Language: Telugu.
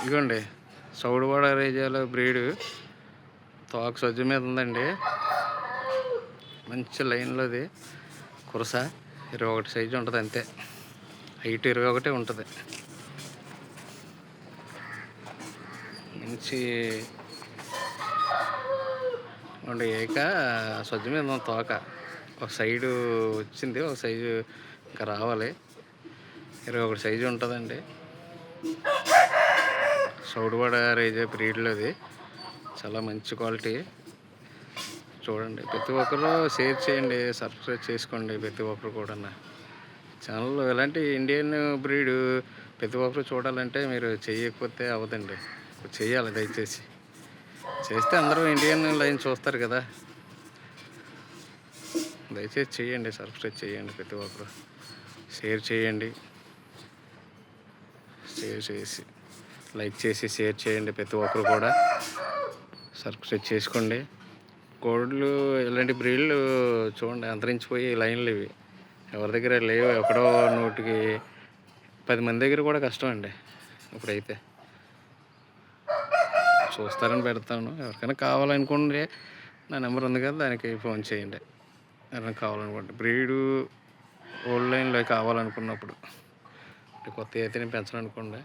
ఇదిగోండి సౌడువాడ రేజాలో బ్రీడు తోక సజ్జు మీద ఉందండి. మంచి లైన్లోది కురస 21 సైజు ఉంటుంది అంతే. హైట్ 21 ఉంటుంది. మంచి ఏక సజ్జు మీద ఉంది తోక. ఒక సైడు వచ్చింది, ఒక సైజు ఇంకా రావాలి. 21 సైజు ఉంటుందండి. సౌడువాడ రేజా బ్రీడ్లోది చాలా మంచి క్వాలిటీ. చూడండి, ప్రతి ఒక్కరు షేర్ చేయండి, సబ్స్క్రైబ్ చేసుకోండి. ప్రతి ఒక్కరు కూడా ఛానల్లో ఇలాంటి ఇండియన్ బ్రీడ్ ప్రతి ఒక్కరు చూడాలంటే మీరు చేయకపోతే అవ్వదండి. చేయాలి, దయచేసి చేస్తే అందరూ ఇండియన్ లైన్ చూస్తారు కదా. దయచేసి చేయండి, సబ్స్క్రైబ్ చేయండి. ప్రతి ఒక్కరు షేర్ చేయండి, షేర్ చేసి లైక్ చేసి షేర్ చేయండి. ప్రతి ఒక్కరు కూడా సబ్స్క్రైబ్ చేసుకోండి. కోళ్ళు ఇలాంటి బ్రీడ్లు చూడండి అంతరించిపోయి లైన్లు ఇవి ఎవరి దగ్గర లేవు. ఎక్కడో 100కి 10 మంది దగ్గర కూడా కష్టం అండి. ఇప్పుడైతే చూస్తారని పెడతాను. ఎవరికైనా కావాలనుకోండి, నా నెంబర్ ఉంది కదా, దానికి ఫోన్ చేయండి. ఎవరైనా కావాలనుకోండి, బ్రీడు ఓల్డ్ లైన్లో కావాలనుకున్నప్పుడు. కొత్త అయితే నేను పెంచాలనుకోండి.